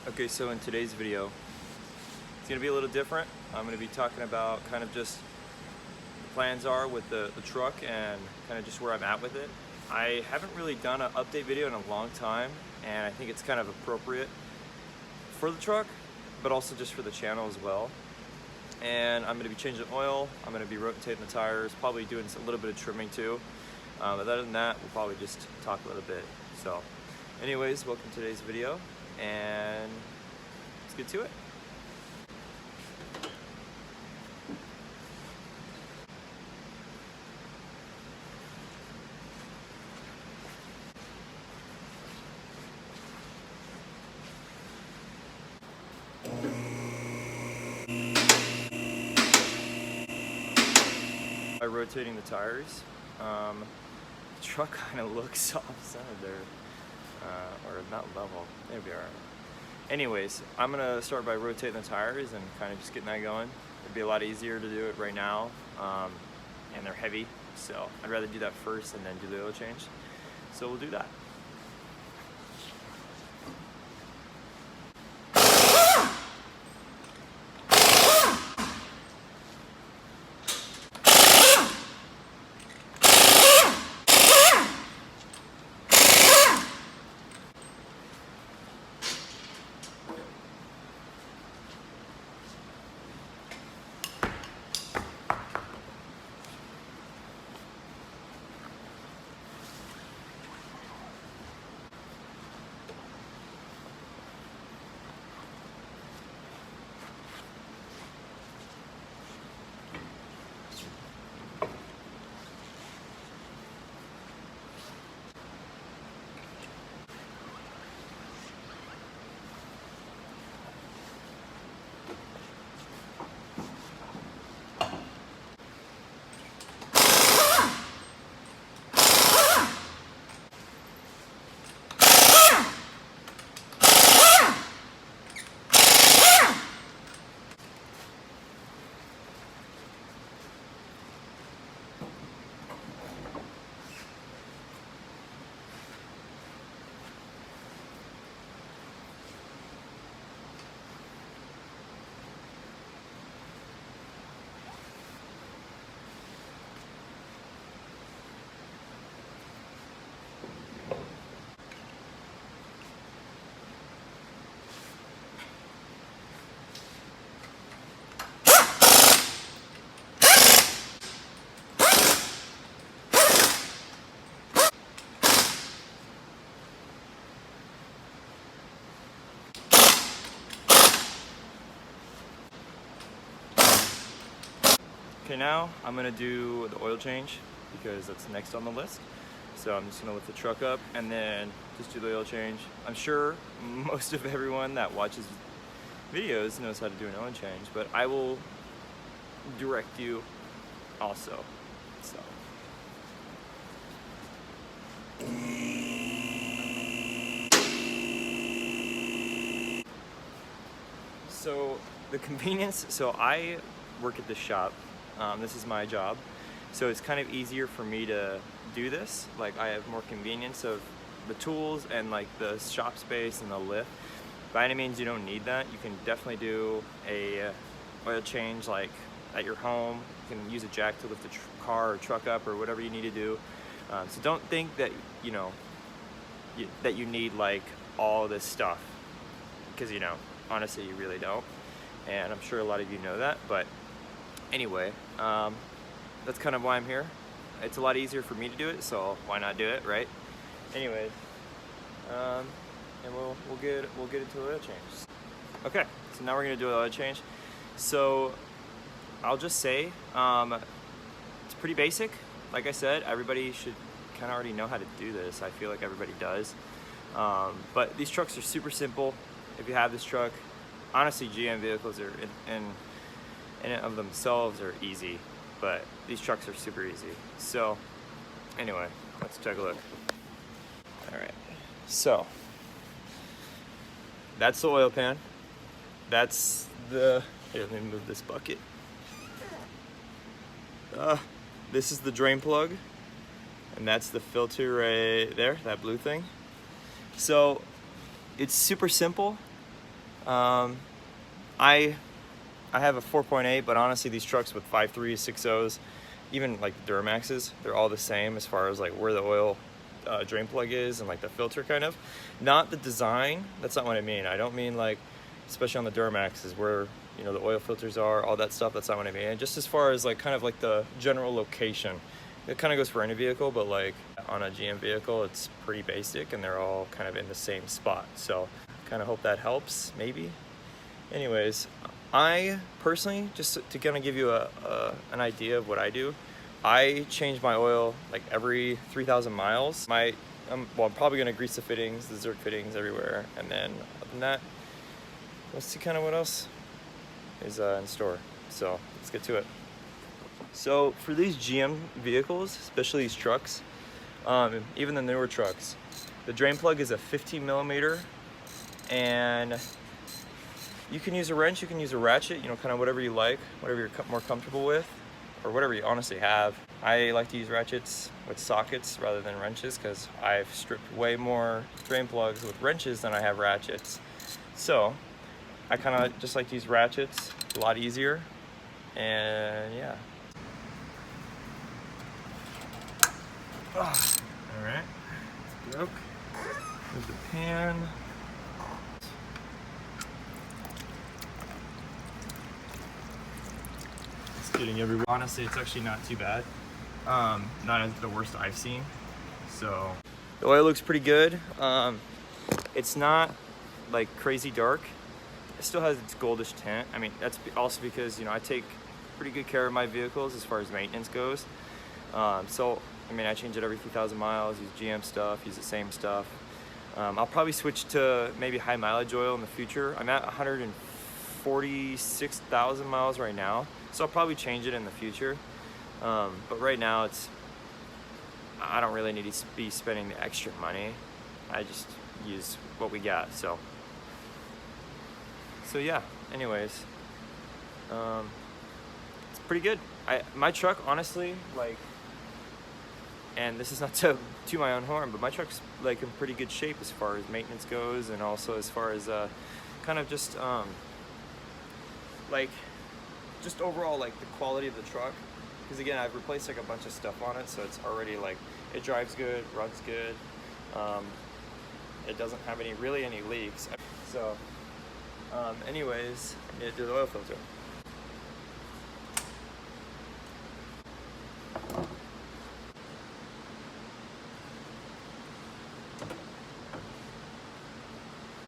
Okay, so in today's video, it's going to be a little different. I'm going to be talking about kind of just the plans are with the truck and kind of just where I'm at with it. I haven't really done an update video in a long time, and I think it's kind of appropriate for the truck, but also just for the channel as well. And I'm going to be changing oil, I'm going to be rotating the tires, probably doing a little bit of trimming too. But other than that, we'll probably just talk a little bit. So anyways, welcome to today's video, and let's get to it. By rotating the tires, the truck kind of looks off-centered or not level. It'll be alright. Anyways, I'm gonna start by rotating the tires and kind of just getting that going. It'd be a lot easier to do it right now, and they're heavy, so I'd rather do that first and then do the oil change. So we'll do that. Okay, now I'm gonna do the oil change because that's next on the list. So I'm just gonna lift the truck up and then just do the oil change. I'm sure most of everyone that watches videos knows how to do an oil change, but I will direct you also. So the convenience, so I work at this shop. This is my job, so it's kind of easier for me to do this. Like, I have more convenience of the tools and like the shop space and the lift. By any means, you don't need that. You can definitely do a oil change like at your home. You can use a jack to lift the car or truck up or whatever you need to do. So don't think that that you need like all this stuff, because honestly you really don't, and I'm sure a lot of you know that. But anyway, that's kind of why I'm here. It's a lot easier for me to do it, so why not do it, right? Anyways, and we'll get into the oil change. Okay, so now we're gonna do an oil change. So I'll just say it's pretty basic. Like I said, everybody should kind of already know how to do this. I feel like everybody does, but these trucks are super simple. If you have this truck, honestly, GM vehicles are in and of themselves are easy, but these trucks are super easy. So anyway, let's take a look. All right, so that's the oil pan. That's the, here, let me move this bucket. This is the drain plug, and that's the filter right there, that blue thing. So it's super simple. I have a 4.8, but honestly, these trucks with 5.3s, 6.0s, even like Duramaxes, they're all the same as far as like where the oil drain plug is and like the filter kind of. Not the design, that's not what I mean. I don't mean like, especially on the Duramaxes where, you know, the oil filters are, all that stuff, that's not what I mean. And just as far as like kind of like the general location, it kind of goes for any vehicle, but like on a GM vehicle, it's pretty basic and they're all kind of in the same spot. So kind of hope that helps, maybe. Anyways, I personally, just to kind of give you an idea of what I do, I change my oil like every 3,000 miles. Well, I'm probably gonna grease the fittings, the Zerk fittings everywhere, and then other than that, let's see kind of what else is in store. So let's get to it. So for these GM vehicles, especially these trucks, even the newer trucks, the drain plug is a 15 millimeter, and you can use a wrench, you can use a ratchet, you know, kind of whatever you like, whatever you're more comfortable with, or whatever you honestly have. I like to use ratchets with sockets rather than wrenches because I've stripped way more drain plugs with wrenches than I have ratchets. So I kind of just like to use ratchets, a lot easier, and yeah. All right, broke. Move the pan. It's getting everywhere. Honestly, it's actually not too bad. Not as the worst I've seen. So the oil looks pretty good. It's not like crazy dark. It still has its goldish tint. I mean, that's also because, you know, I take pretty good care of my vehicles as far as maintenance goes. So I mean, I change it every 3,000 miles, use GM stuff, use the same stuff. I'll probably switch to maybe high mileage oil in the future. I'm at 146,000 miles right now, so I'll probably change it in the future. But right now, I don't really need to be spending the extra money. I just use what we got, so yeah, anyways. It's pretty good. My truck, honestly, like, and this is not to my own horn, but my truck's like in pretty good shape as far as maintenance goes, and also as far as kind of just like just overall like the quality of the truck. Because again, I've replaced like a bunch of stuff on it, so it's already like, it drives good, runs good. It doesn't have any leaks. So anyways, I need to do the oil filter.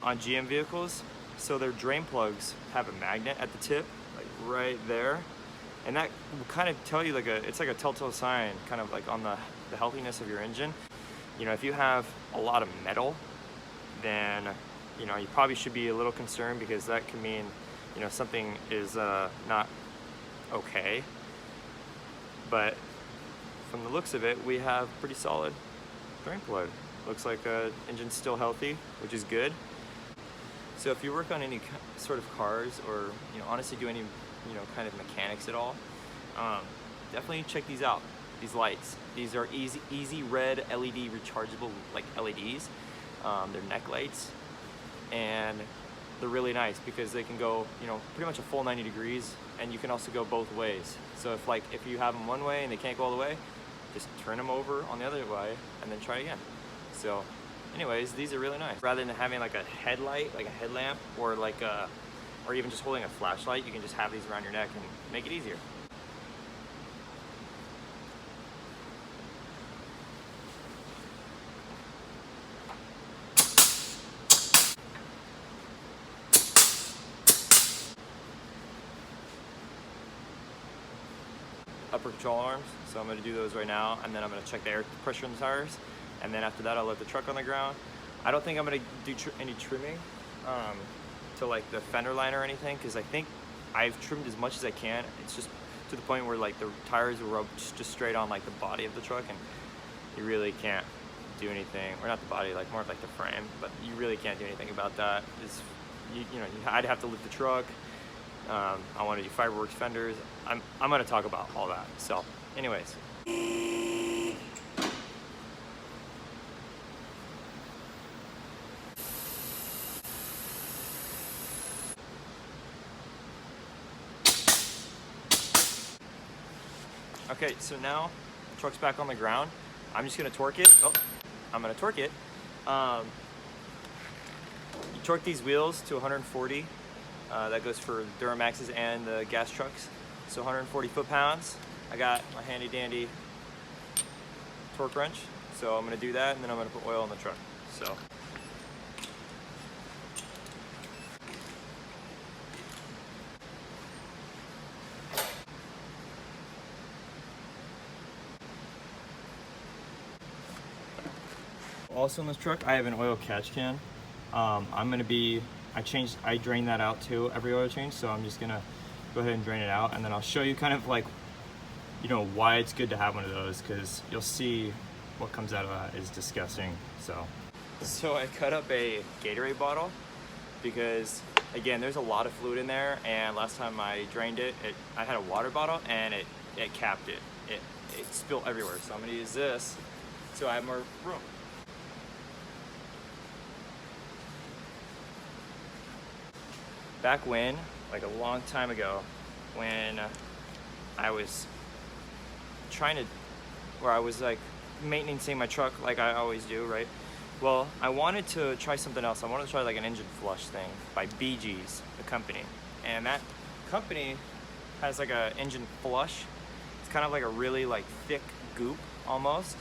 On GM vehicles, so their drain plugs have a magnet at the tip, like right there, and that will kind of tell you like it's like a telltale sign, kind of like on the healthiness of your engine. You know, if you have a lot of metal, then you know you probably should be a little concerned, because that can mean, you know, something is not okay. But from the looks of it, we have pretty solid drain plug. Looks like engine's still healthy, which is good. So if you work on any sort of cars, or, you know, honestly do any, you know, kind of mechanics at all, definitely check these out. These lights. These are easy red LED rechargeable like LEDs. They're neck lights, and they're really nice because they can go, you know, pretty much a full 90 degrees, and you can also go both ways. So if you have them one way and they can't go all the way, just turn them over on the other way and then try again. So anyways, these are really nice. Rather than having like a headlight, like a headlamp, or like or even just holding a flashlight, you can just have these around your neck and make it easier. Upper control arms, so I'm going to do those right now, and then I'm going to check the air pressure in the tires, and then after that I'll let the truck on the ground. I don't think I'm going to do any trimming to like the fender liner or anything, because I think I've trimmed as much as I can. It's just to the point where like the tires will rub just straight on like the body of the truck, and you really can't do anything, or not the body, like more of like the frame, but you really can't do anything about that. I'd have to lift the truck. I want to do fiberworks fenders. I'm going to talk about all that. So anyways. Okay, so now the truck's back on the ground. I'm just gonna torque it. Oh, I'm gonna torque it. You torque these wheels to 140. That goes for Duramaxes and the gas trucks. So 140 foot-pounds. I got my handy dandy torque wrench. So I'm gonna do that, and then I'm gonna put oil in the truck. So. Also in this truck, I have an oil catch can. I drain that out too every oil change, so I'm just gonna go ahead and drain it out, and then I'll show you kind of like, you know, why it's good to have one of those, because you'll see what comes out of that is disgusting. So I cut up a Gatorade bottle because, again, there's a lot of fluid in there, and last time I drained it, I had a water bottle and it capped it. It spilled everywhere, so I'm gonna use this so I have more room. Back when, like a long time ago, when I was I was like maintaining my truck like I always do, right? Well, I wanted to try something else. I wanted to try like an engine flush thing by BG's, the company. And that company has like a engine flush. It's kind of like a really like thick goop almost.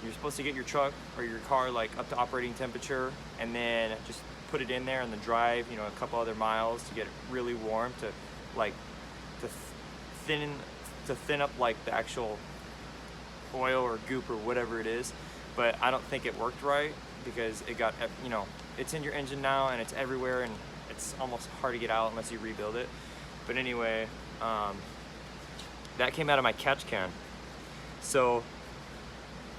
You're supposed to get your truck or your car like up to operating temperature, and then just put it in there and then drive, you know, a couple other miles to get it really warm to thin up like the actual oil or goop or whatever it is. But I don't think it worked right because it got, you know, it's in your engine now and it's everywhere, and it's almost hard to get out unless you rebuild it. But anyway, that came out of my catch can. So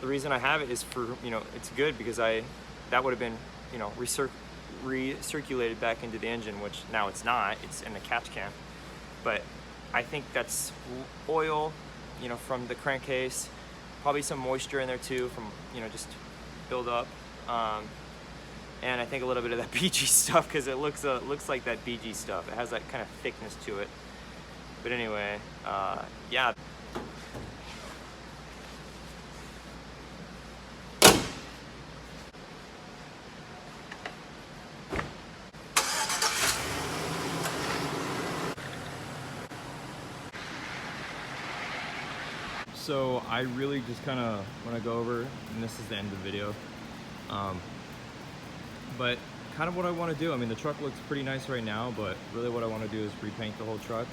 the reason I have it is for, you know, it's good because that would have been, you know, recirculated back into the engine, which now it's not, it's in the catch can. But I think that's oil, you know, from the crankcase, probably some moisture in there too from, you know, just build up. And I think a little bit of that BG stuff, because it looks like that BG stuff. It has that kind of thickness to it. But anyway, yeah. So I really just kind of want to go over, and this is the end of the video, but kind of what I want to do. I mean, the truck looks pretty nice right now, but really what I want to do is repaint the whole truck.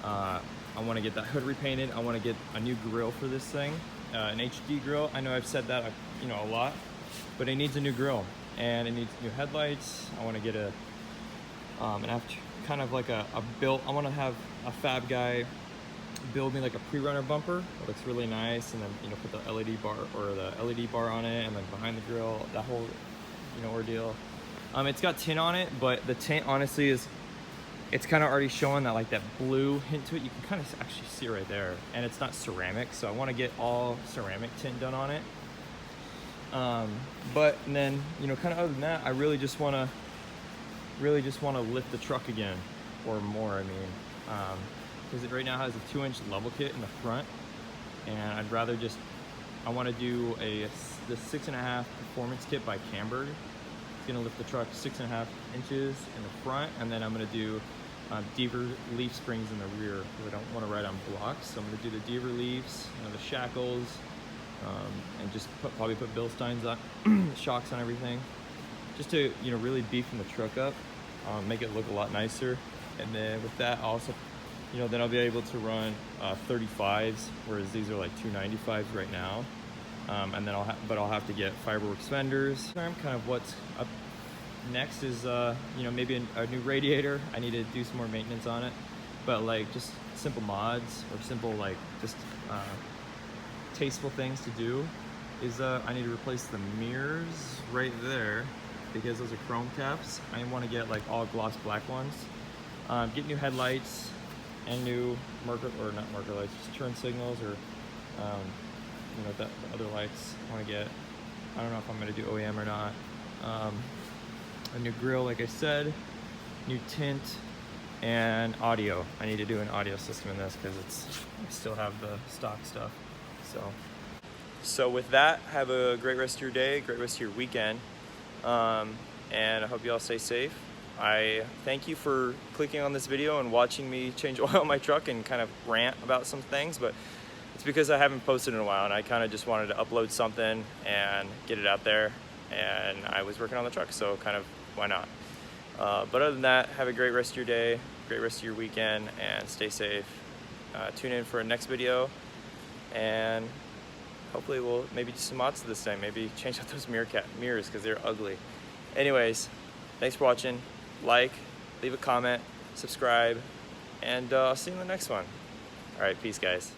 I want to get that hood repainted. I want to get a new grill for this thing, an HD grill. I know I've said that, you know, a lot, but it needs a new grill and it needs new headlights. I want to get kind of like a built. I want to have a fab guy build me like a pre-runner bumper that looks really nice, and then, you know, put the LED bar or the LED bar on it, and like behind the grill, that whole, you know, ordeal. It's got tint on it, but the tint honestly it's kind of already showing that like that blue hint to it. You can kind of actually see right there, and it's not ceramic, so I want to get all ceramic tint done on it. But then, you know, kind of other than that, I really just want to lift the truck again, or more. I mean, because it right now has a 2-inch level kit in the front, and I'd rather just, I want to do the 6.5 performance kit by Camberg. It's gonna lift the truck 6.5 inches in the front, and then I'm gonna do Deaver leaf springs in the rear because I don't want to ride on blocks. So I'm gonna do the Deaver leaves, you know, the shackles, and just probably put Bilstein's on shocks on everything, just to, you know, really beefing the truck up, make it look a lot nicer. And then with that also, you know, then I'll be able to run 35s, whereas these are like 295s right now. And then I'll have to get Fiberworks fenders. Kind of what's up next is, you know, maybe a new radiator. I need to do some more maintenance on it, but like just simple mods or simple like just tasteful things to do is I need to replace the mirrors right there because those are chrome caps. I want to get like all gloss black ones. Get new headlights and new not marker lights, just turn signals, or you know, the other lights I want to get. I don't know if I'm going to do OEM or not. A new grill, like I said, new tint, and audio. I need to do an audio system in this because I still have the stock stuff. So with that, have a great rest of your day, great rest of your weekend, and I hope you all stay safe. I thank you for clicking on this video and watching me change oil on my truck and kind of rant about some things, but it's because I haven't posted in a while and I kind of just wanted to upload something and get it out there, and I was working on the truck, so kind of why not. But other than that, have a great rest of your day, great rest of your weekend, and stay safe. Tune in for a next video, and hopefully we'll maybe do some mods this time. Maybe change out those mirrors because they're ugly. Anyways, thanks for watching. Like, leave a comment, subscribe, and I'll see you in the next one. All right, peace, guys.